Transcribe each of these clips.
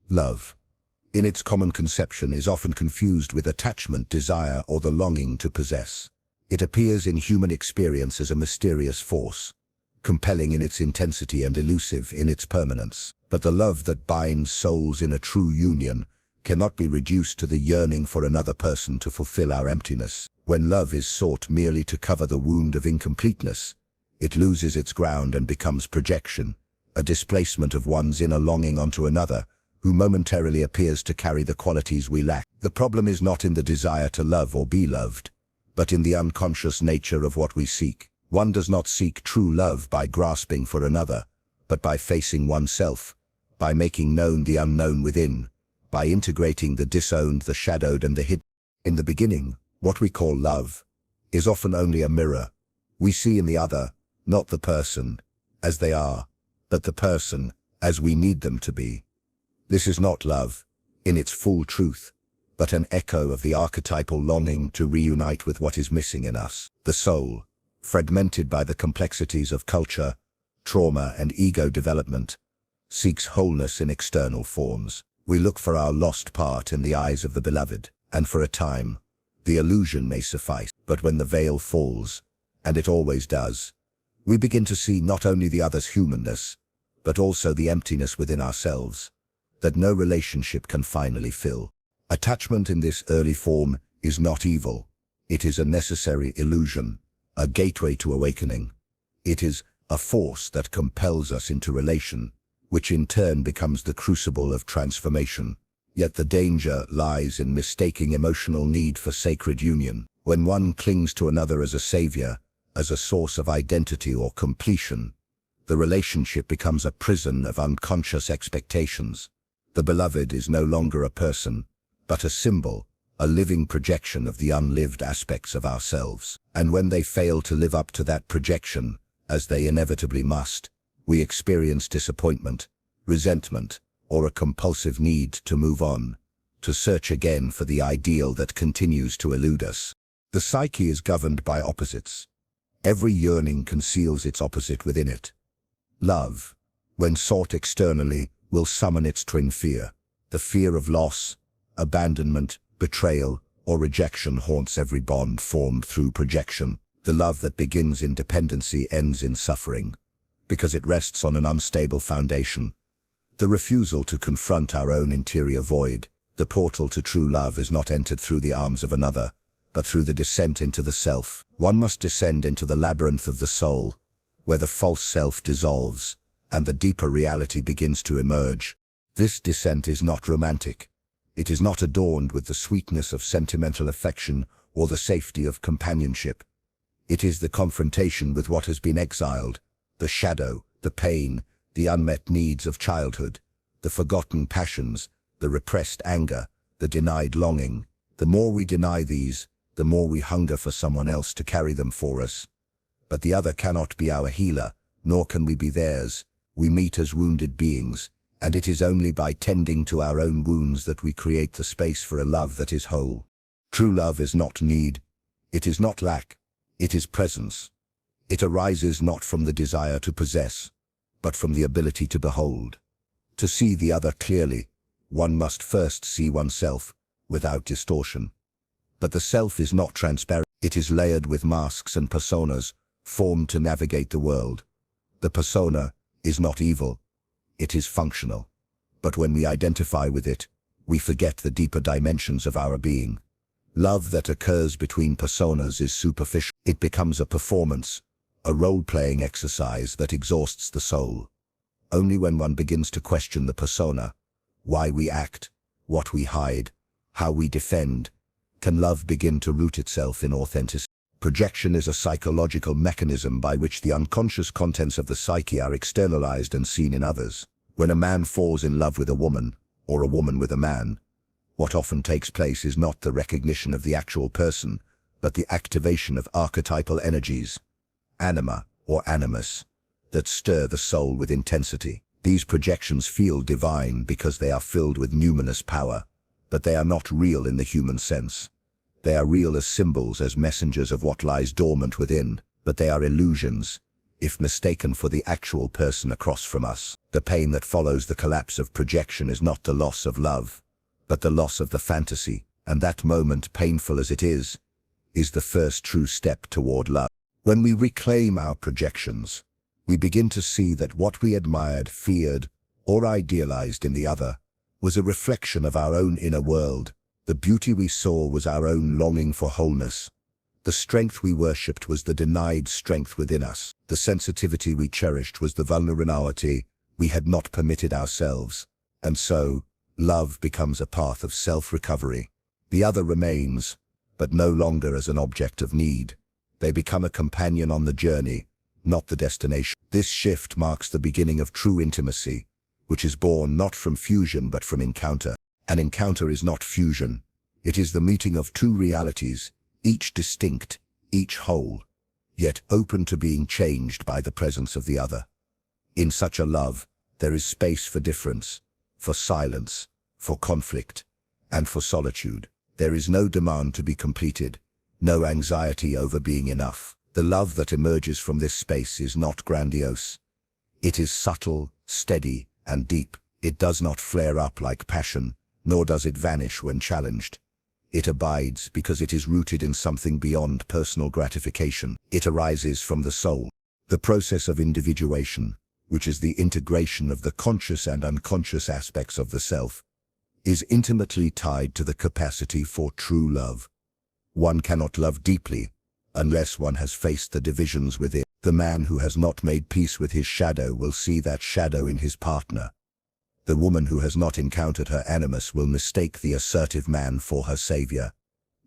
Love, in its common conception, is often confused with attachment, desire, or the longing to possess. It appears in human experience as a mysterious force, compelling in its intensity and elusive in its permanence. But the love that binds souls in a true union cannot be reduced to the yearning for another person to fulfill our emptiness. When love is sought merely to cover the wound of incompleteness, it loses its ground and becomes projection, a displacement of one's inner longing onto another, who momentarily appears to carry the qualities we lack. The problem is not in the desire to love or be loved, but in the unconscious nature of what we seek. One does not seek true love by grasping for another, but by facing oneself, by making known the unknown within, by integrating the disowned, the shadowed, and the hidden. In the beginning, what we call love is often only a mirror. We see in the other, not the person as they are, but the person as we need them to be. This is not love in its full truth, but an echo of the archetypal longing to reunite with what is missing in us. The soul, fragmented by the complexities of culture, trauma, and ego development, seeks wholeness in external forms. We look for our lost part in the eyes of the beloved, and for a time, the illusion may suffice. But when the veil falls, and it always does, we begin to see not only the other's humanness, but also the emptiness within ourselves, that no relationship can finally fill. Attachment in this early form is not evil. It is a necessary illusion, a gateway to awakening. It is a force that compels us into relation, which in turn becomes the crucible of transformation. Yet the danger lies in mistaking emotional need for sacred union. When one clings to another as a savior, as a source of identity or completion, the relationship becomes a prison of unconscious expectations. The beloved is no longer a person, but a symbol, a living projection of the unlived aspects of ourselves. And when they fail to live up to that projection, as they inevitably must, we experience disappointment, resentment, or a compulsive need to move on, to search again for the ideal that continues to elude us. The psyche is governed by opposites. Every yearning conceals its opposite within it. Love, when sought externally, will summon its twin fear. The fear of loss, abandonment, betrayal, or rejection haunts every bond formed through projection. The love that begins in dependency ends in suffering, because it rests on an unstable foundation. The refusal to confront our own interior void. The portal to true love is not entered through the arms of another, but through the descent into the self. One must descend into the labyrinth of the soul, where the false self dissolves, and the deeper reality begins to emerge. This descent is not romantic. It is not adorned with the sweetness of sentimental affection or the safety of companionship. It is the confrontation with what has been exiled, the shadow, the pain, the unmet needs of childhood, the forgotten passions, the repressed anger, the denied longing. The more we deny these, the more we hunger for someone else to carry them for us. But the other cannot be our healer, nor can we be theirs. We meet as wounded beings, and it is only by tending to our own wounds that we create the space for a love that is whole. True love is not need. It is not lack. It is presence. It arises not from the desire to possess, but from the ability to behold. To see the other clearly, one must first see oneself, without distortion. But the self is not transparent. It is layered with masks and personas, formed to navigate the world. The persona is not evil. It is functional. But when we identify with it, we forget the deeper dimensions of our being. Love that occurs between personas is superficial. It becomes a performance, a role-playing exercise that exhausts the soul. Only when one begins to question the persona, why we act, what we hide, how we defend, can love begin to root itself in authenticity. Projection is a psychological mechanism by which the unconscious contents of the psyche are externalized and seen in others. When a man falls in love with a woman, or a woman with a man, what often takes place is not the recognition of the actual person, but the activation of archetypal energies, anima or animus, that stir the soul with intensity. These projections feel divine because they are filled with numinous power, but they are not real in the human sense. They are real as symbols, as messengers of what lies dormant within, but they are illusions, if mistaken for the actual person across from us. The pain that follows the collapse of projection is not the loss of love, but the loss of the fantasy, and that moment, painful as it is the first true step toward love. When we reclaim our projections, we begin to see that what we admired, feared, or idealized in the other was a reflection of our own inner world. The beauty we saw was our own longing for wholeness. The strength we worshipped was the denied strength within us. The sensitivity we cherished was the vulnerability we had not permitted ourselves. And so, love becomes a path of self-recovery. The other remains, but no longer as an object of need. They become a companion on the journey, not the destination. This shift marks the beginning of true intimacy, which is born not from fusion but from encounter. An encounter is not fusion. It is the meeting of two realities, each distinct, each whole, yet open to being changed by the presence of the other. In such a love, there is space for difference, for silence, for conflict, and for solitude. There is no demand to be completed, no anxiety over being enough. The love that emerges from this space is not grandiose. It is subtle, steady, and deep. It does not flare up like passion, nor does it vanish when challenged. It abides because it is rooted in something beyond personal gratification. It arises from the soul. The process of individuation, which is the integration of the conscious and unconscious aspects of the self, is intimately tied to the capacity for true love. One cannot love deeply unless one has faced the divisions within. The man who has not made peace with his shadow will see that shadow in his partner. The woman who has not encountered her animus will mistake the assertive man for her savior.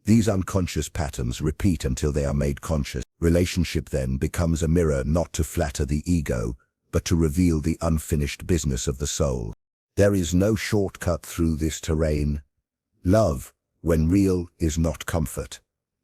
These unconscious patterns repeat until they are made conscious. Relationship then becomes a mirror not to flatter the ego, but to reveal the unfinished business of the soul. There is no shortcut through this terrain. Love, when real, is not comfort.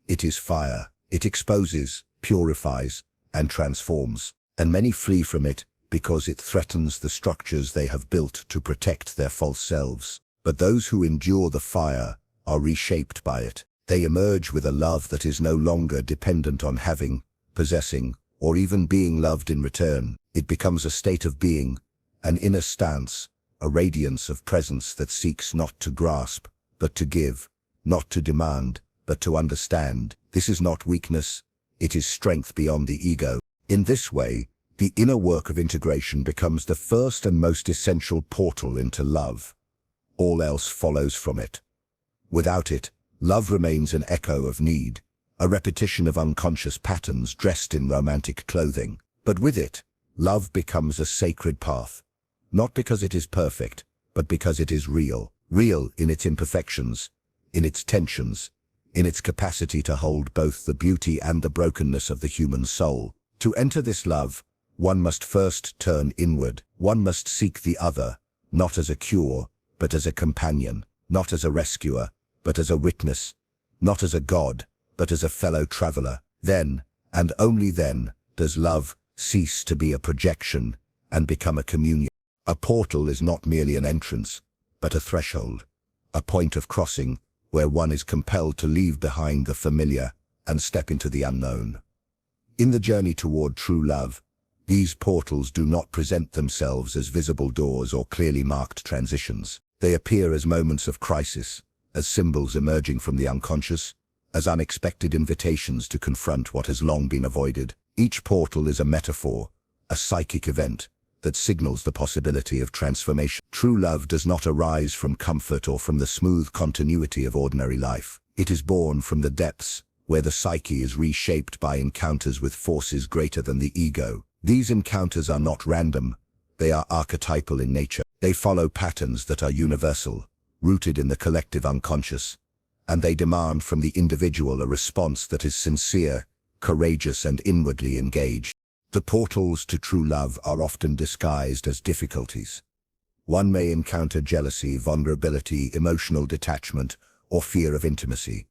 It is fire. It exposes, purifies, and transforms. And many flee from it because it threatens the structures they have built to protect their false selves. But those who endure the fire are reshaped by it. They emerge with a love that is no longer dependent on having, possessing, or even being loved in return. It becomes a state of being, an inner stance, a radiance of presence that seeks not to grasp, but to give, not to demand, but to understand. This is not weakness, it is strength beyond the ego. In this way, the inner work of integration becomes the first and most essential portal into love. All else follows from it. Without it, love remains an echo of need, a repetition of unconscious patterns dressed in romantic clothing. But with it, love becomes a sacred path, not because it is perfect, but because it is real. Real in its imperfections, in its tensions, in its capacity to hold both the beauty and the brokenness of the human soul. To enter this love, one must first turn inward. One must seek the other, not as a cure, but as a companion, not as a rescuer, but as a witness, not as a god, but as a fellow traveler. Then, and only then, does love cease to be a projection and become a communion. A portal is not merely an entrance, but a threshold, a point of crossing where one is compelled to leave behind the familiar and step into the unknown. In the journey toward true love, these portals do not present themselves as visible doors or clearly marked transitions. They appear as moments of crisis, as symbols emerging from the unconscious, as unexpected invitations to confront what has long been avoided. Each portal is a metaphor, a psychic event that signals the possibility of transformation. True love does not arise from comfort or from the smooth continuity of ordinary life. It is born from the depths, where the psyche is reshaped by encounters with forces greater than the ego. These encounters are not random, they are archetypal in nature. They follow patterns that are universal, rooted in the collective unconscious, and they demand from the individual a response that is sincere, courageous, and inwardly engaged. The portals to true love are often disguised as difficulties. One may encounter jealousy, vulnerability, emotional detachment, or fear of intimacy.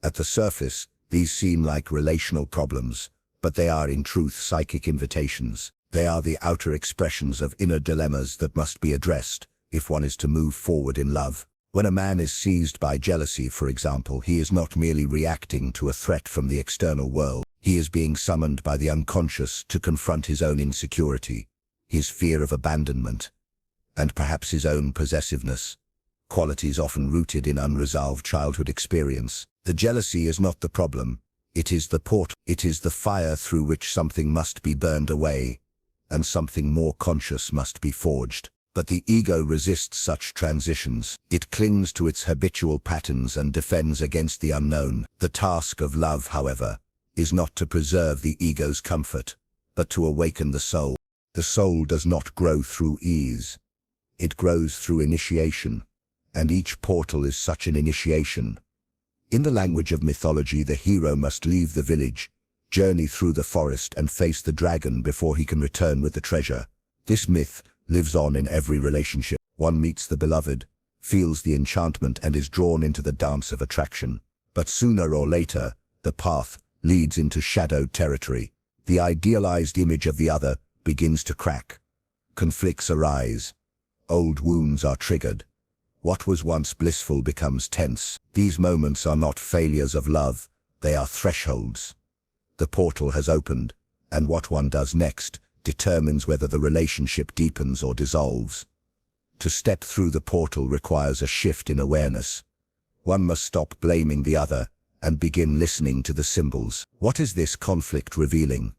At the surface, these seem like relational problems, but they are in truth psychic invitations. They are the outer expressions of inner dilemmas that must be addressed if one is to move forward in love. When a man is seized by jealousy, for example, he is not merely reacting to a threat from the external world. He is being summoned by the unconscious to confront his own insecurity, his fear of abandonment, and perhaps his own possessiveness, qualities often rooted in unresolved childhood experience. The jealousy is not the problem. It is the portal. It is the fire through which something must be burned away, and something more conscious must be forged. But the ego resists such transitions. It clings to its habitual patterns and defends against the unknown. The task of love, however, is not to preserve the ego's comfort, but to awaken the soul. The soul does not grow through ease. It grows through initiation, and each portal is such an initiation. In the language of mythology, the hero must leave the village, journey through the forest, and face the dragon before he can return with the treasure. This myth lives on in every relationship. One meets the beloved, feels the enchantment, and is drawn into the dance of attraction. But sooner or later, the path leads into shadowed territory. The idealized image of the other begins to crack. Conflicts arise. Old wounds are triggered. What was once blissful becomes tense. These moments are not failures of love, they are thresholds. The portal has opened, and what one does next determines whether the relationship deepens or dissolves. To step through the portal requires a shift in awareness. One must stop blaming the other and begin listening to the symbols. What is this conflict revealing?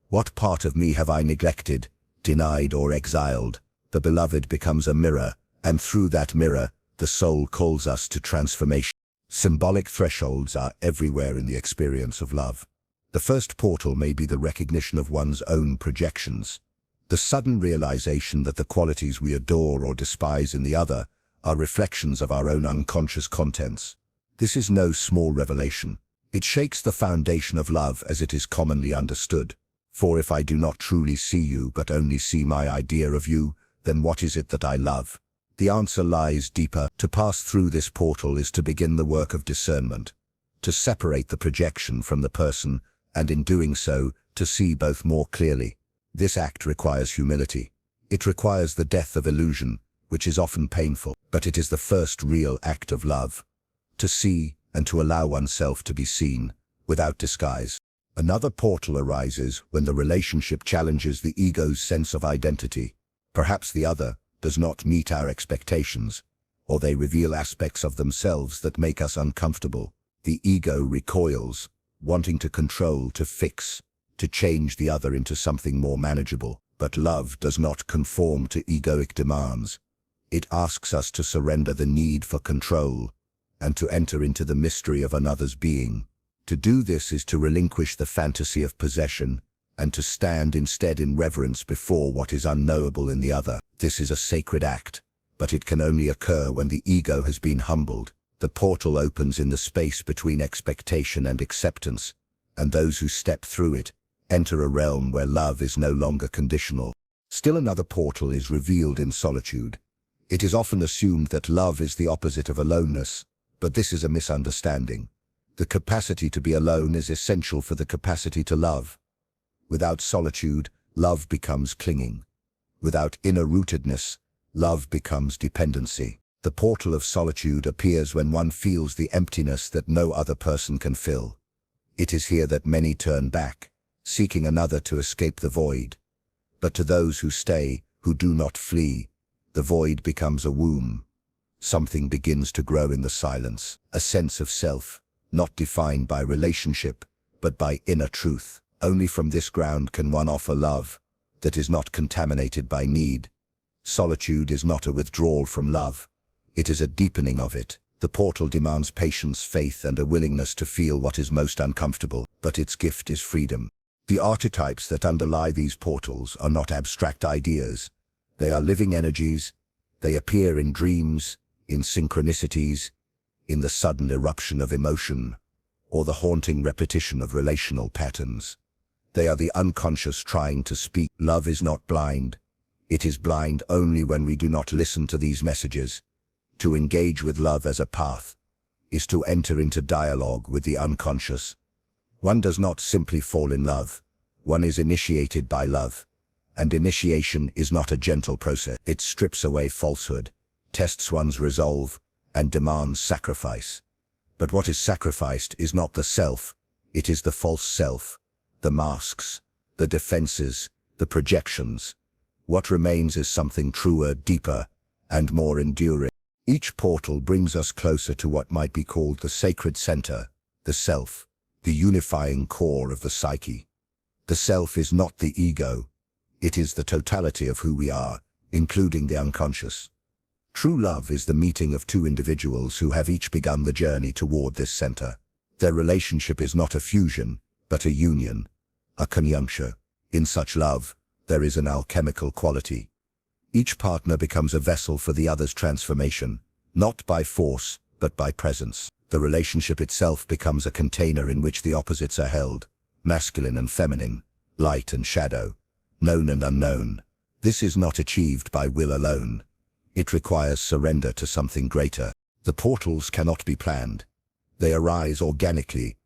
What part of me have I neglected, denied, or exiled? The beloved becomes a mirror, and through that mirror, the soul calls us to transformation. Symbolic thresholds are everywhere in the experience of love. The first portal may be the recognition of one's own projections, the sudden realization that the qualities we adore or despise in the other are reflections of our own unconscious contents. This is no small revelation. It shakes the foundation of love as it is commonly understood. For if I do not truly see you but only see my idea of you, then what is it that I love? The answer lies deeper. To pass through this portal is to begin the work of discernment, to separate the projection from the person, and in doing so, to see both more clearly. This act requires humility. It requires the death of illusion, which is often painful, but it is the first real act of love. To see and to allow oneself to be seen, without disguise. Another portal arises when the relationship challenges the ego's sense of identity. Perhaps the other does not meet our expectations, or they reveal aspects of themselves that make us uncomfortable. The ego recoils, wanting to control, to fix, to change the other into something more manageable. But love does not conform to egoic demands. It asks us to surrender the need for control and to enter into the mystery of another's being. To do this is to relinquish the fantasy of possession and to stand instead in reverence before what is unknowable in the other. This is a sacred act, but it can only occur when the ego has been humbled. The portal opens in the space between expectation and acceptance, and those who step through it enter a realm where love is no longer conditional. Still another portal is revealed in solitude. It is often assumed that love is the opposite of aloneness, but this is a misunderstanding. The capacity to be alone is essential for the capacity to love. Without solitude, love becomes clinging. Without inner rootedness, love becomes dependency. The portal of solitude appears when one feels the emptiness that no other person can fill. It is here that many turn back, seeking another to escape the void. But to those who stay, who do not flee, the void becomes a womb. Something begins to grow in the silence, a sense of self, not defined by relationship, but by inner truth. Only from this ground can one offer love that is not contaminated by need. Solitude is not a withdrawal from love. It is a deepening of it. The portal demands patience, faith, and a willingness to feel what is most uncomfortable, but its gift is freedom. The archetypes that underlie these portals are not abstract ideas. They are living energies. They appear in dreams, in synchronicities, in the sudden eruption of emotion, or the haunting repetition of relational patterns. They are the unconscious trying to speak. Love is not blind. It is blind only when we do not listen to these messages. To engage with love as a path is to enter into dialogue with the unconscious. One does not simply fall in love. One is initiated by love. And initiation is not a gentle process. It strips away falsehood, tests one's resolve, and demands sacrifice. But what is sacrificed is not the self, it is the false self. the masks, the defenses, the projections. What remains is something truer, deeper, and more enduring. Each portal brings us closer to what might be called the sacred center, the self, the unifying core of the psyche. The self is not the ego. It is the totality of who we are, including the unconscious. True love is the meeting of two individuals who have each begun the journey toward this center. Their relationship is not a fusion, but a union, a conjuncture. In such love, there is an alchemical quality. Each partner becomes a vessel for the other's transformation, not by force, but by presence. The relationship itself becomes a container in which the opposites are held, masculine and feminine, light and shadow, known and unknown. This is not achieved by will alone. It requires surrender to something greater. The portals cannot be planned. They arise organically,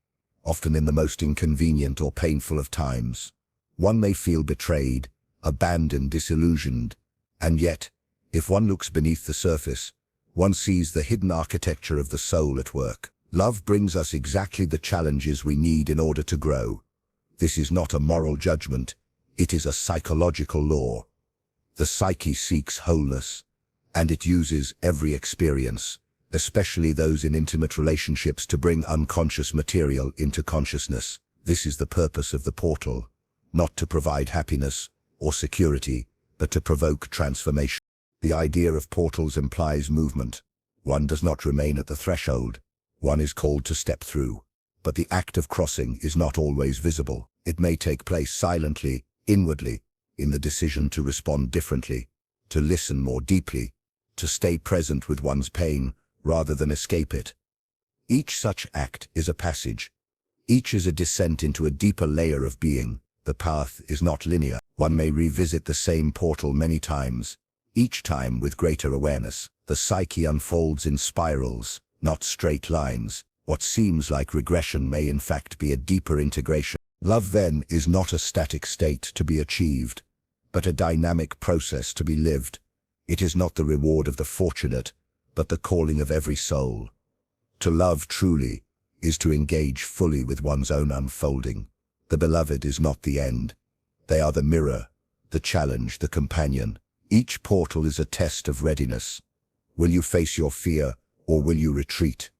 often in the most inconvenient or painful of times. One may feel betrayed, abandoned, disillusioned, and yet, if one looks beneath the surface, one sees the hidden architecture of the soul at work. Love brings us exactly the challenges we need in order to grow. This is not a moral judgment, it is a psychological law. The psyche seeks wholeness, and it uses every experience, especially those in intimate relationships, to bring unconscious material into consciousness. This is the purpose of the portal, not to provide happiness or security, but to provoke transformation. The idea of portals implies movement. One does not remain at the threshold. One is called to step through. But the act of crossing is not always visible. It may take place silently, inwardly, in the decision to respond differently, to listen more deeply, to stay present with one's pain rather than escape it. Each such act is a passage. Each is a descent into a deeper layer of being. The path is not linear. One may revisit the same portal many times, each time with greater awareness. The psyche unfolds in spirals, not straight lines. What seems like regression may in fact be a deeper integration. Love then is not a static state to be achieved, but a dynamic process to be lived. It is not the reward of the fortunate, but the calling of every soul. To love truly is to engage fully with one's own unfolding. The beloved is not the end. They are the mirror, the challenge, the companion. Each portal is a test of readiness. Will you face your fear, or will you retreat?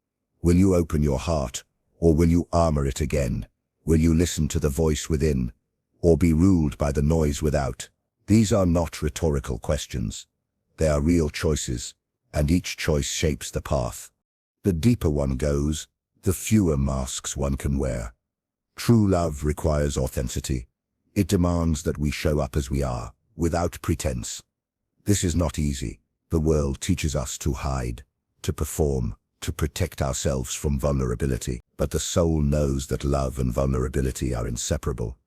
Will you open your heart, or will you armor it again? Will you listen to the voice within, or be ruled by the noise without? These are not rhetorical questions. They are real choices, and each choice shapes the path. The deeper one goes, the fewer masks one can wear. True love requires authenticity. It demands that we show up as we are, without pretense. This is not easy. The world teaches us to hide, to perform, to protect ourselves from vulnerability. But the soul knows that love and vulnerability are inseparable.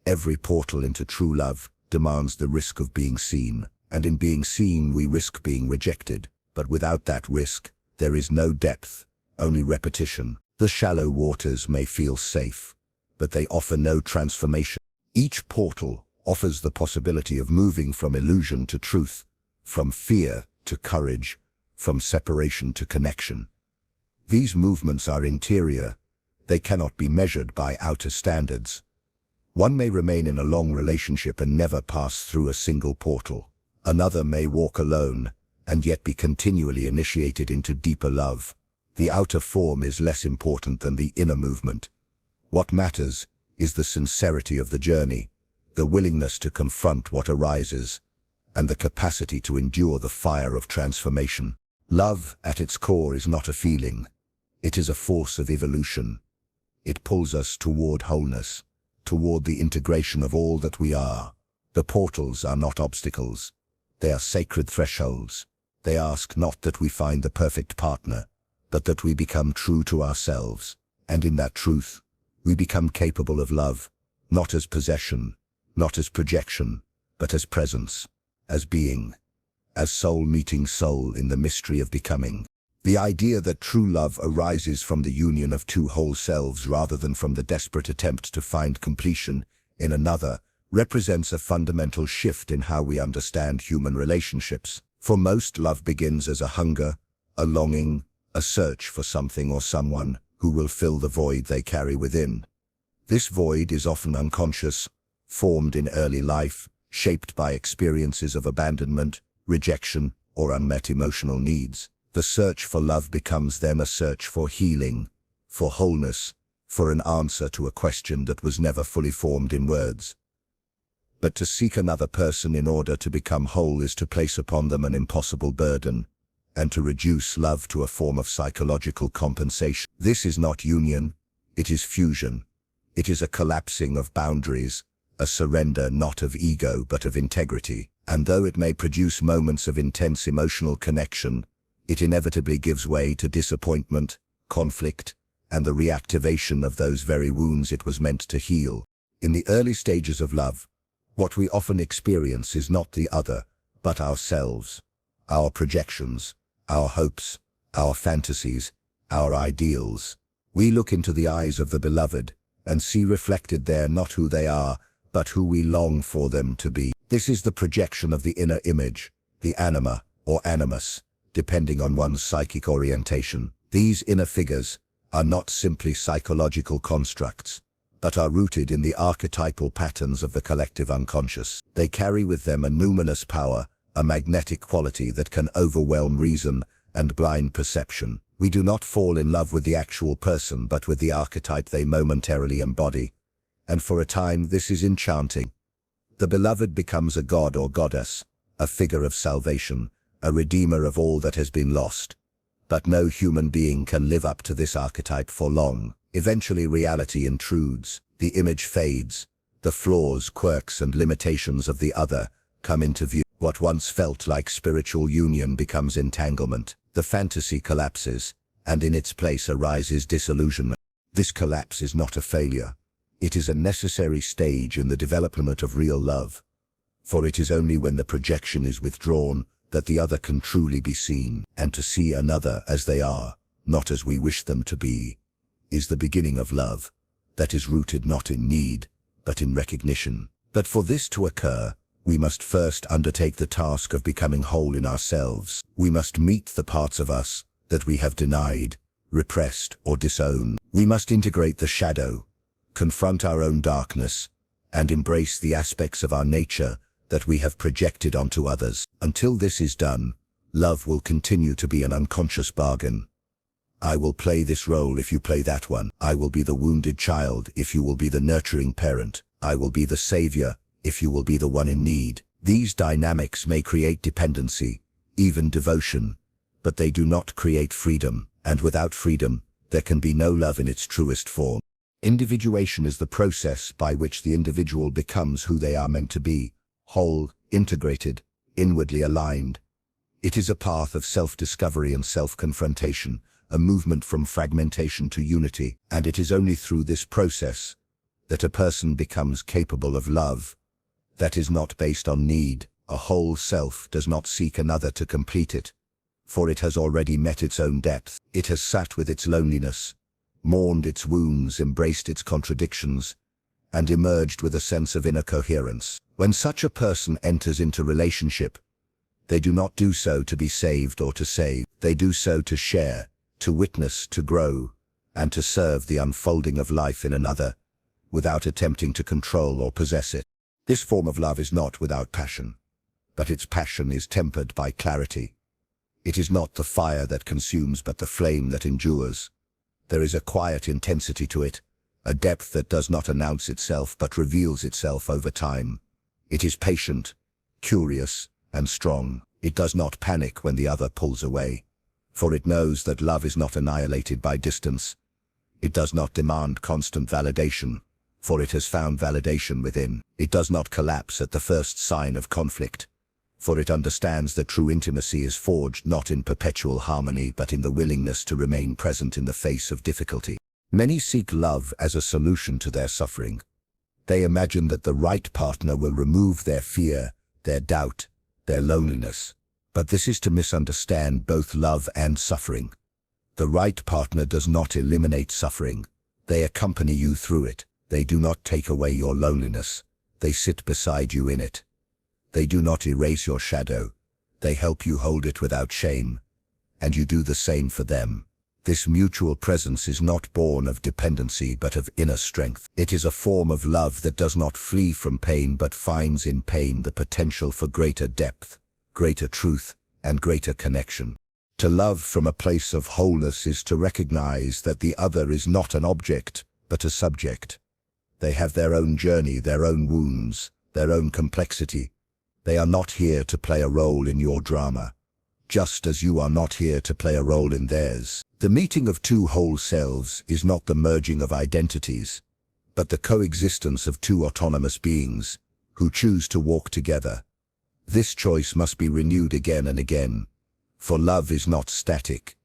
Every portal into true love demands the risk of being seen, and in being seen we risk being rejected. But without that risk, there is no depth, only repetition. The shallow waters may feel safe, but they offer no transformation. Each portal offers the possibility of moving from illusion to truth, from fear to courage, from separation to connection. These movements are interior. They cannot be measured by outer standards. One may remain in a long relationship and never pass through a single portal. Another may walk alone and yet be continually initiated into deeper love. The outer form is less important than the inner movement. What matters is the sincerity of the journey, the willingness to confront what arises, and the capacity to endure the fire of transformation. Love, at its core, is not a feeling. It is a force of evolution. It pulls us toward wholeness, toward the integration of all that we are. The portals are not obstacles. They are sacred thresholds. They ask not that we find the perfect partner, but that we become true to ourselves. And in that truth, we become capable of love, not as possession, not as projection, but as presence, as being, as soul meeting soul in the mystery of becoming. The idea that true love arises from the union of two whole selves rather than from the desperate attempt to find completion in another represents a fundamental shift in how we understand human relationships. For most, love begins as a hunger, a longing, a search for something or someone who will fill the void they carry within. This void is often unconscious, formed in early life, shaped by experiences of abandonment, rejection, or unmet emotional needs. The search for love becomes then a search for healing, for wholeness, for an answer to a question that was never fully formed in words. But to seek another person in order to become whole is to place upon them an impossible burden, and to reduce love to a form of psychological compensation. This is not union, it is fusion. It is a collapsing of boundaries, a surrender not of ego but of integrity. And though it may produce moments of intense emotional connection, it inevitably gives way to disappointment, conflict, and the reactivation of those very wounds it was meant to heal. In the early stages of love, what we often experience is not the other, but ourselves, our projections, our hopes, our fantasies, our ideals. We look into the eyes of the beloved and see reflected there not who they are, but who we long for them to be. This is the projection of the inner image, the anima or animus, depending on one's psychic orientation. These inner figures are not simply psychological constructs, but are rooted in the archetypal patterns of the collective unconscious. They carry with them a numinous power, a magnetic quality that can overwhelm reason and blind perception. We do not fall in love with the actual person but with the archetype they momentarily embody, and for a time this is enchanting. The beloved becomes a god or goddess, a figure of salvation, a redeemer of all that has been lost. But no human being can live up to this archetype for long. Eventually reality intrudes, the image fades, the flaws, quirks, and limitations of the other come into view. What once felt like spiritual union becomes entanglement. The fantasy collapses, and in its place arises disillusionment. This collapse is not a failure. It is a necessary stage in the development of real love. For it is only when the projection is withdrawn that the other can truly be seen, and to see another as they are, not as we wish them to be, is the beginning of love, that is rooted not in need, but in recognition. But for this to occur, we must first undertake the task of becoming whole in ourselves. We must meet the parts of us that we have denied, repressed, or disowned. We must integrate the shadow, confront our own darkness, and embrace the aspects of our nature that we have projected onto others. Until this is done, love will continue to be an unconscious bargain. I will play this role if you play that one. I will be the wounded child if you will be the nurturing parent. I will be the savior if you will be the one in need. These dynamics may create dependency, even devotion, but they do not create freedom, and without freedom, there can be no love in its truest form. Individuation is the process by which the individual becomes who they are meant to be, whole, integrated, inwardly aligned. It is a path of self-discovery and self-confrontation, a movement from fragmentation to unity, and it is only through this process that a person becomes capable of love. That is not based on need. A whole self does not seek another to complete it, for it has already met its own depth. It has sat with its loneliness, mourned its wounds, embraced its contradictions, and emerged with a sense of inner coherence. When such a person enters into relationship, they do not do so to be saved or to save. They do so to share, to witness, to grow, and to serve the unfolding of life in another, without attempting to control or possess it. This form of love is not without passion, but its passion is tempered by clarity. It is not the fire that consumes but the flame that endures. There is a quiet intensity to it, a depth that does not announce itself but reveals itself over time. It is patient, curious, and strong. It does not panic when the other pulls away, for it knows that love is not annihilated by distance. It does not demand constant validation, for it has found validation within. It does not collapse at the first sign of conflict, for it understands that true intimacy is forged not in perpetual harmony but in the willingness to remain present in the face of difficulty. Many seek love as a solution to their suffering. They imagine that the right partner will remove their fear, their doubt, their loneliness. But this is to misunderstand both love and suffering. The right partner does not eliminate suffering. They accompany you through it. They do not take away your loneliness. They sit beside you in it. They do not erase your shadow. They help you hold it without shame. And you do the same for them. This mutual presence is not born of dependency but of inner strength. It is a form of love that does not flee from pain but finds in pain the potential for greater depth, greater truth, and greater connection. To love from a place of wholeness is to recognize that the other is not an object, but a subject. They have their own journey, their own wounds, their own complexity. They are not here to play a role in your drama, just as you are not here to play a role in theirs. The meeting of two whole selves is not the merging of identities, but the coexistence of two autonomous beings who choose to walk together. This choice must be renewed again and again, for love is not static.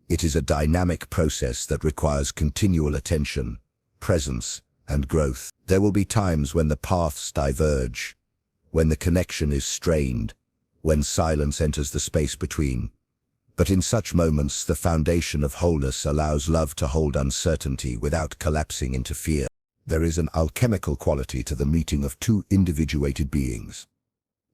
It is a dynamic process that requires continual attention, presence, and growth. There will be times when the paths diverge, when the connection is strained, when silence enters the space between. But in such moments, the foundation of wholeness allows love to hold uncertainty without collapsing into fear. There is an alchemical quality to the meeting of two individuated beings.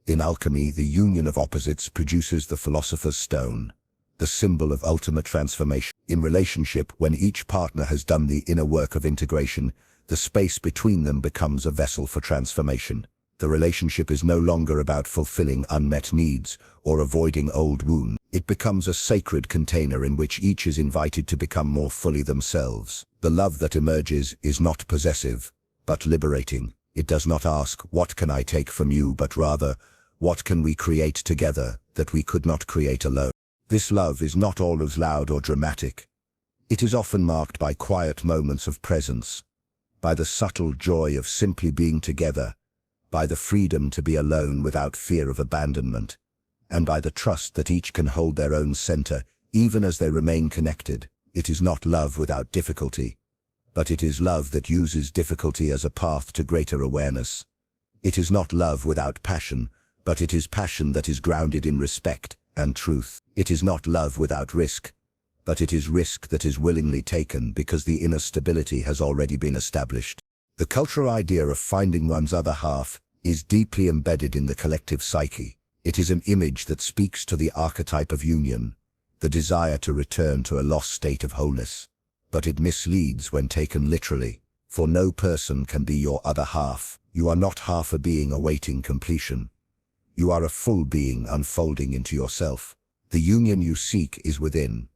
In alchemy, the union of opposites produces the philosopher's stone, the symbol of ultimate transformation. In relationship, when each partner has done the inner work of integration, the space between them becomes a vessel for transformation. The relationship is no longer about fulfilling unmet needs or avoiding old wounds. It becomes a sacred container in which each is invited to become more fully themselves. The love that emerges is not possessive, but liberating. It does not ask, "What can I take from you?" but rather, "What can we create together that we could not create alone?" This love is not always loud or dramatic. It is often marked by quiet moments of presence, by the subtle joy of simply being together, by the freedom to be alone without fear of abandonment, and by the trust that each can hold their own center, even as they remain connected. It is not love without difficulty, but it is love that uses difficulty as a path to greater awareness. It is not love without passion, but it is passion that is grounded in respect and truth. It is not love without risk, but it is risk that is willingly taken because the inner stability has already been established. The cultural idea of finding one's other half is deeply embedded in the collective psyche. It is an image that speaks to the archetype of union, the desire to return to a lost state of wholeness. But it misleads when taken literally, for no person can be your other half. You are not half a being awaiting completion. You are a full being unfolding into yourself. The union you seek is within.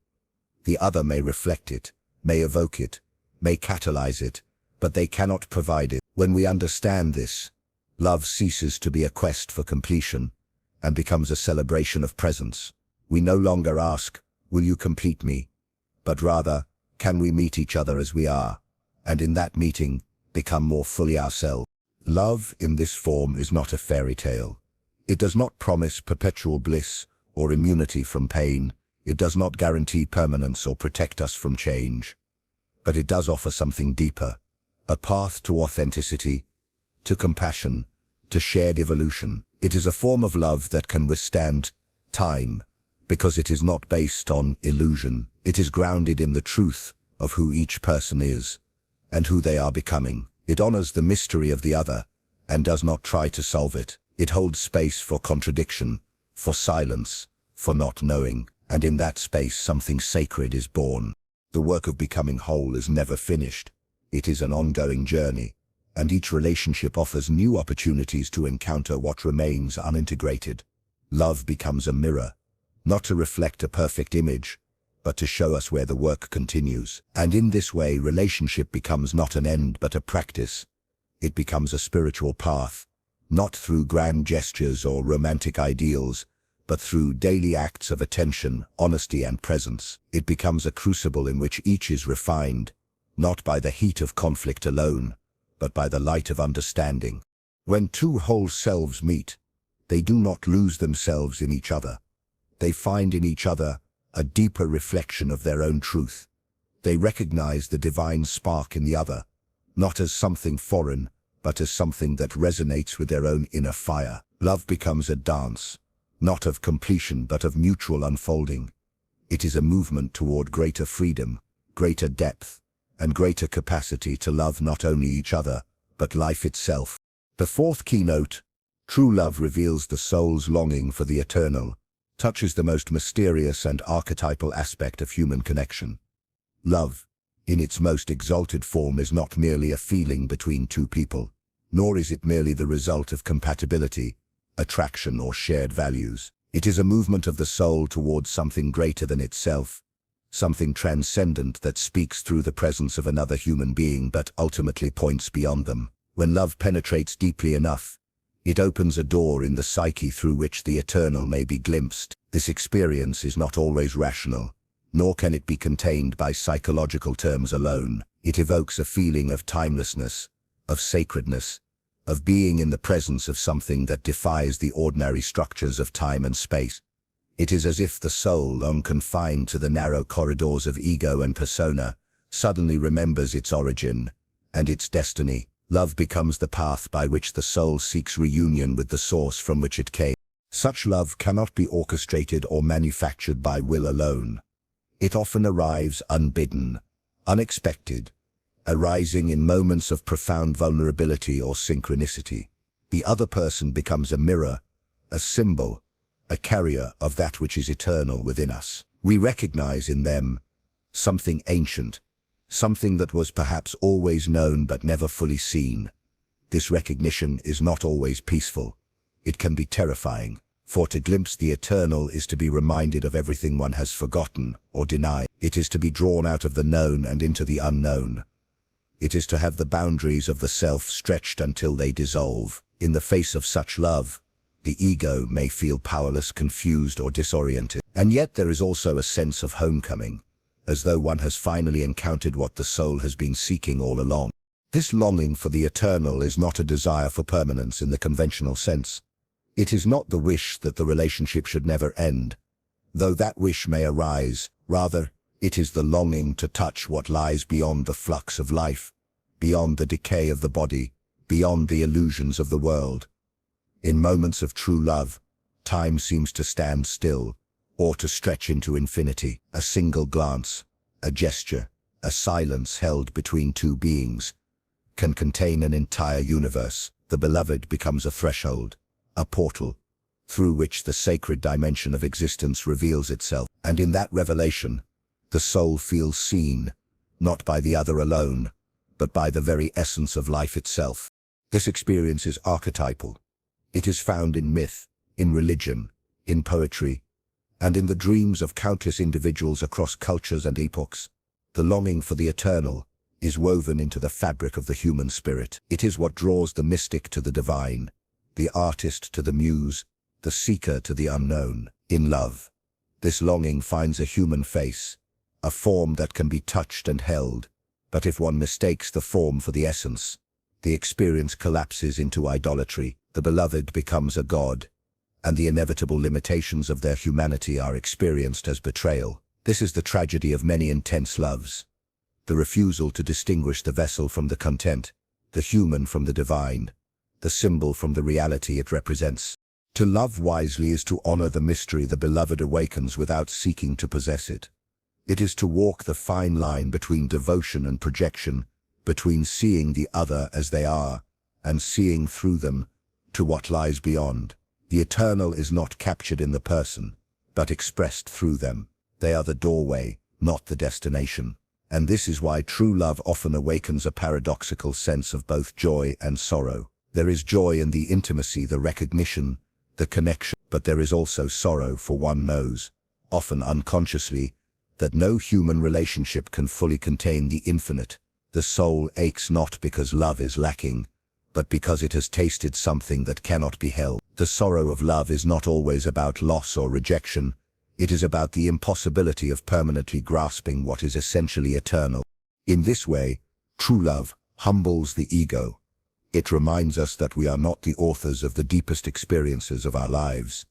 The other may reflect it, may evoke it, may catalyze it, but they cannot provide it. When we understand this, love ceases to be a quest for completion and becomes a celebration of presence. We no longer ask, "Will you complete me?" but rather, "Can we meet each other as we are?" and in that meeting, become more fully ourselves. Love in this form is not a fairy tale. It does not promise perpetual bliss or immunity from pain. It does not guarantee permanence or protect us from change. But it does offer something deeper, a path to authenticity, to compassion, to shared evolution. It is a form of love that can withstand time, because it is not based on illusion. It is grounded in the truth of who each person is and who they are becoming. It honors the mystery of the other and does not try to solve it. It holds space for contradiction, for silence, for not knowing, and in that space something sacred is born. The work of becoming whole is never finished. It is an ongoing journey, and each relationship offers new opportunities to encounter what remains unintegrated. Love becomes a mirror, not to reflect a perfect image, but to show us where the work continues. And in this way, relationship becomes not an end but a practice. It becomes a spiritual path, not through grand gestures or romantic ideals, but through daily acts of attention, honesty, and presence. It becomes a crucible in which each is refined, not by the heat of conflict alone, but by the light of understanding. When two whole selves meet, they do not lose themselves in each other. They find in each other a deeper reflection of their own truth. They recognize the divine spark in the other, not as something foreign, but as something that resonates with their own inner fire. Love becomes a dance, not of completion but of mutual unfolding. It is a movement toward greater freedom, greater depth, and greater capacity to love not only each other, but life itself. The fourth keynote, true love reveals the soul's longing for the eternal, touches the most mysterious and archetypal aspect of human connection. Love, in its most exalted form, is not merely a feeling between two people, nor is it merely the result of compatibility, attraction, or shared values. It is a movement of the soul towards something greater than itself, something transcendent that speaks through the presence of another human being but ultimately points beyond them. When love penetrates deeply enough, it opens a door in the psyche through which the eternal may be glimpsed. This experience is not always rational, nor can it be contained by psychological terms alone. It evokes a feeling of timelessness, of sacredness, of being in the presence of something that defies the ordinary structures of time and space. It is as if the soul, long confined to the narrow corridors of ego and persona, suddenly remembers its origin and its destiny. Love becomes the path by which the soul seeks reunion with the source from which it came. Such love cannot be orchestrated or manufactured by will alone. It often arrives unbidden, unexpected, arising in moments of profound vulnerability or synchronicity. The other person becomes a mirror, a symbol, a carrier of that which is eternal within us. We recognize in them something ancient, something that was perhaps always known but never fully seen. This recognition is not always peaceful. It can be terrifying, for to glimpse the eternal is to be reminded of everything one has forgotten or denied. It is to be drawn out of the known and into the unknown. It is to have the boundaries of the self stretched until they dissolve. In the face of such love, the ego may feel powerless, confused, or disoriented. And yet there is also a sense of homecoming, as though one has finally encountered what the soul has been seeking all along. This longing for the eternal is not a desire for permanence in the conventional sense. It is not the wish that the relationship should never end, though that wish may arise. Rather, it is the longing to touch what lies beyond the flux of life, beyond the decay of the body, beyond the illusions of the world. In moments of true love, time seems to stand still, or to stretch into infinity. A single glance, a gesture, a silence held between two beings can contain an entire universe. The beloved becomes a threshold, a portal, through which the sacred dimension of existence reveals itself. And in that revelation, the soul feels seen, not by the other alone, but by the very essence of life itself. This experience is archetypal. It is found in myth, in religion, in poetry, and in the dreams of countless individuals across cultures and epochs. The longing for the eternal is woven into the fabric of the human spirit. It is what draws the mystic to the divine, the artist to the muse, the seeker to the unknown. In love, this longing finds a human face, a form that can be touched and held. But if one mistakes the form for the essence, the experience collapses into idolatry. The beloved becomes a god, and the inevitable limitations of their humanity are experienced as betrayal. This is the tragedy of many intense loves, the refusal to distinguish the vessel from the content, the human from the divine, the symbol from the reality it represents. To love wisely is to honor the mystery the beloved awakens without seeking to possess it. It is to walk the fine line between devotion and projection, between seeing the other as they are and seeing through them to what lies beyond. The eternal is not captured in the person, but expressed through them. They are the doorway, not the destination. And this is why true love often awakens a paradoxical sense of both joy and sorrow. There is joy in the intimacy, the recognition, the connection, but there is also sorrow, for one knows, often unconsciously, that no human relationship can fully contain the infinite. The soul aches not because love is lacking, but because it has tasted something that cannot be held. The sorrow of love is not always about loss or rejection. It is about the impossibility of permanently grasping what is essentially eternal. In this way, true love humbles the ego. It reminds us that we are not the authors of the deepest experiences of our lives.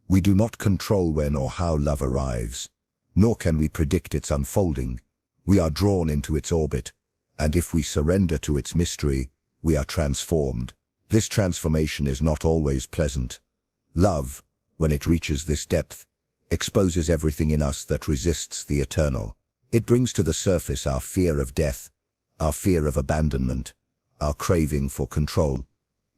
We do not control when or how love arrives, nor can we predict its unfolding. We are drawn into its orbit, and if we surrender to its mystery, we are transformed. This transformation is not always pleasant. Love, when it reaches this depth, exposes everything in us that resists the eternal. It brings to the surface our fear of death, our fear of abandonment, our craving for control.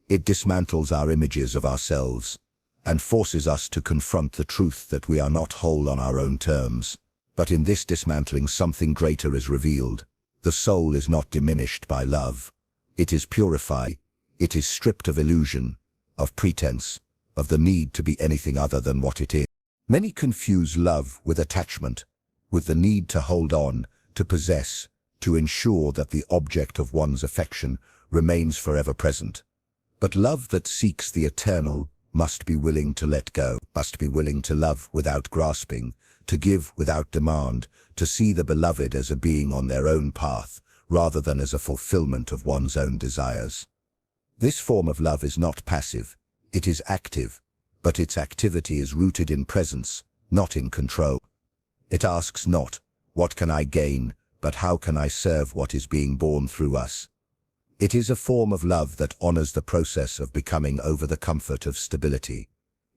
It dismantles our images of ourselves and forces us to confront the truth that we are not whole on our own terms. But in this dismantling something greater is revealed. The soul is not diminished by love. It is purified. It is stripped of illusion, of pretense, of the need to be anything other than what it is. Many confuse love with attachment, with the need to hold on, to possess, to ensure that the object of one's affection remains forever present. But love that seeks the eternal must be willing to let go, must be willing to love without grasping, to give without demand, to see the beloved as a being on their own path, rather than as a fulfillment of one's own desires. This form of love is not passive, it is active, but its activity is rooted in presence, not in control. It asks not, what can I gain, but how can I serve what is being born through us? It is a form of love that honors the process of becoming over the comfort of stability.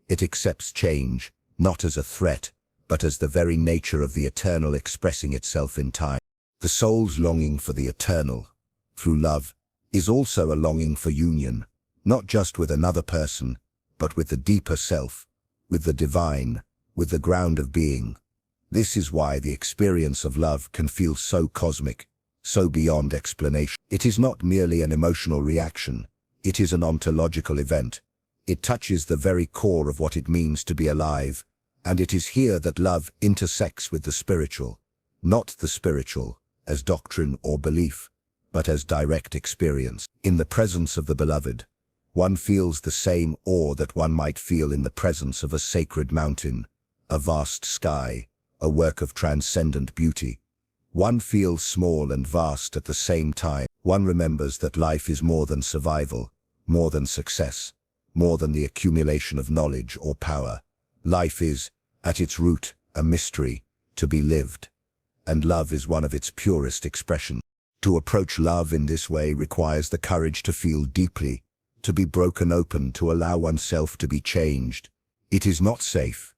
It accepts change, not as a threat, but as the very nature of the eternal expressing itself in time. The soul's longing for the eternal, through love, is also a longing for union, not just with another person, but with the deeper self, with the divine, with the ground of being. This is why the experience of love can feel so cosmic, so beyond explanation. It is not merely an emotional reaction, it is an ontological event. It touches the very core of what it means to be alive, and it is here that love intersects with the spiritual, not the spiritual as doctrine or belief, but as direct experience. In the presence of the beloved, one feels the same awe that one might feel in the presence of a sacred mountain, a vast sky, a work of transcendent beauty. One feels small and vast at the same time. One remembers that life is more than survival, more than success, more than the accumulation of knowledge or power. Life is, at its root, a mystery, to be lived, and love is one of its purest expressions. To approach love in this way requires the courage to feel deeply, to be broken open, to allow oneself to be changed. It is not safe.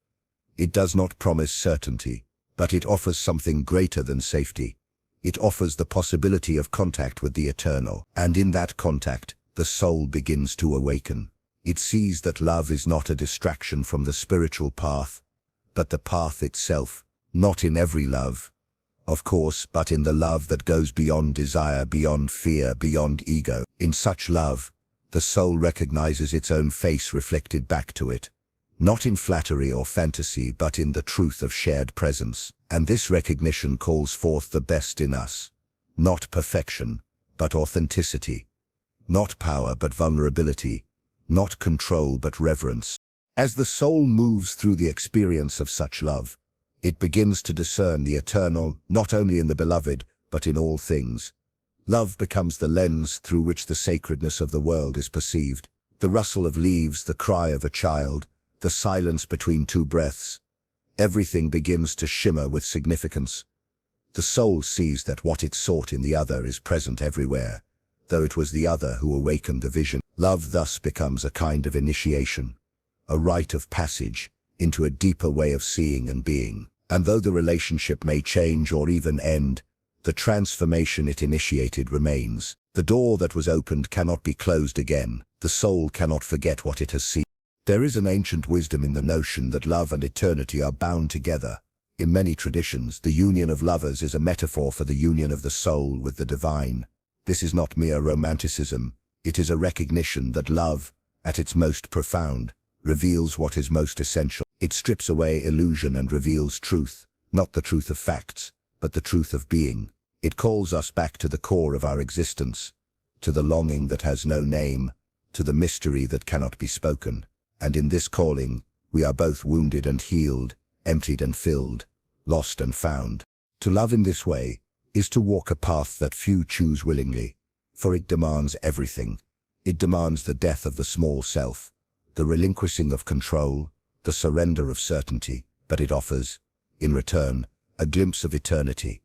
It does not promise certainty, but it offers something greater than safety. It offers the possibility of contact with the eternal, and in that contact, the soul begins to awaken. It sees that love is not a distraction from the spiritual path, but the path itself, not in every love, of course, but in the love that goes beyond desire, beyond fear, beyond ego. In such love, the soul recognizes its own face reflected back to it, not in flattery or fantasy, but in the truth of shared presence. And this recognition calls forth the best in us, not perfection, but authenticity, not power, but vulnerability, not control, but reverence. As the soul moves through the experience of such love, it begins to discern the eternal, not only in the beloved, but in all things. Love becomes the lens through which the sacredness of the world is perceived. The rustle of leaves, the cry of a child, the silence between two breaths. Everything begins to shimmer with significance. The soul sees that what it sought in the other is present everywhere, though it was the other who awakened the vision. Love thus becomes a kind of initiation, a rite of passage into a deeper way of seeing and being. And though the relationship may change or even end, the transformation it initiated remains. The door that was opened cannot be closed again. The soul cannot forget what it has seen. There is an ancient wisdom in the notion that love and eternity are bound together. In many traditions, the union of lovers is a metaphor for the union of the soul with the divine. This is not mere romanticism. It is a recognition that love, at its most profound, reveals what is most essential. It strips away illusion and reveals truth, not the truth of facts, but the truth of being. It calls us back to the core of our existence, to the longing that has no name, to the mystery that cannot be spoken. And in this calling, we are both wounded and healed, emptied and filled, lost and found. To love in this way is to walk a path that few choose willingly, for it demands everything. It demands the death of the small self, the relinquishing of control, the surrender of certainty, but it offers, in return, a glimpse of eternity,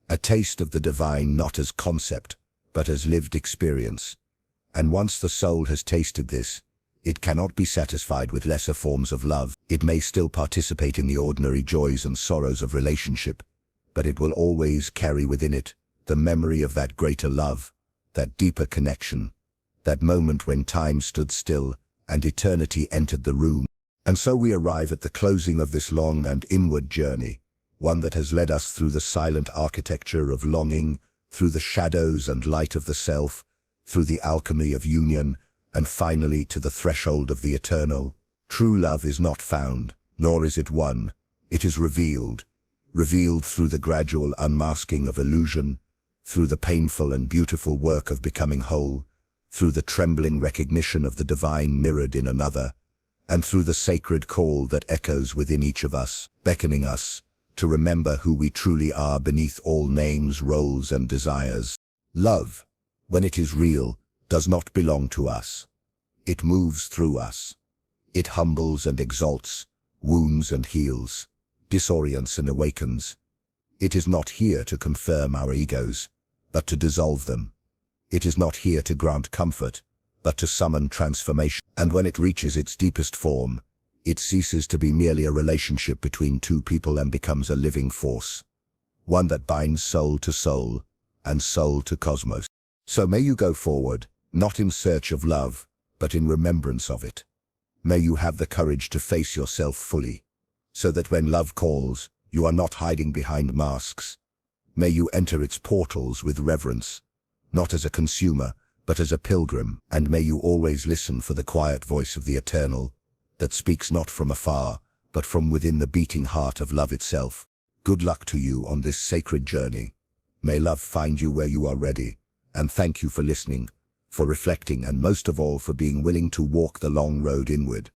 a taste of the divine not as concept, but as lived experience. And once the soul has tasted this, it cannot be satisfied with lesser forms of love. It may still participate in the ordinary joys and sorrows of relationship, but it will always carry within it the memory of that greater love, that deeper connection, that moment when time stood still and eternity entered the room. And so we arrive at the closing of this long and inward journey. one that has led us through the silent architecture of longing, through the shadows and light of the self, through the alchemy of union, and finally to the threshold of the eternal. True love is not found, nor is it won. It is revealed through the gradual unmasking of illusion, through the painful and beautiful work of becoming whole, through the trembling recognition of the divine mirrored in another, and through the sacred call that echoes within each of us, beckoning us to remember who we truly are beneath all names, roles, and desires. Love, when it is real, does not belong to us. It moves through us. It humbles and exalts, wounds and heals, disorients and awakens. It is not here to confirm our egos, but to dissolve them. It is not here to grant comfort, but to summon transformation. And when it reaches its deepest form, it ceases to be merely a relationship between two people and becomes a living force, one that binds soul to soul and soul to cosmos. So may you go forward, not in search of love, but in remembrance of it. May you have the courage to face yourself fully, so that when love calls, you are not hiding behind masks. May you enter its portals with reverence, not as a consumer, but as a pilgrim, and may you always listen for the quiet voice of the eternal, that speaks not from afar, but from within the beating heart of love itself. Good luck to you on this sacred journey. May love find you where you are ready, and thank you for listening, for reflecting, and most of all for being willing to walk the long road inward.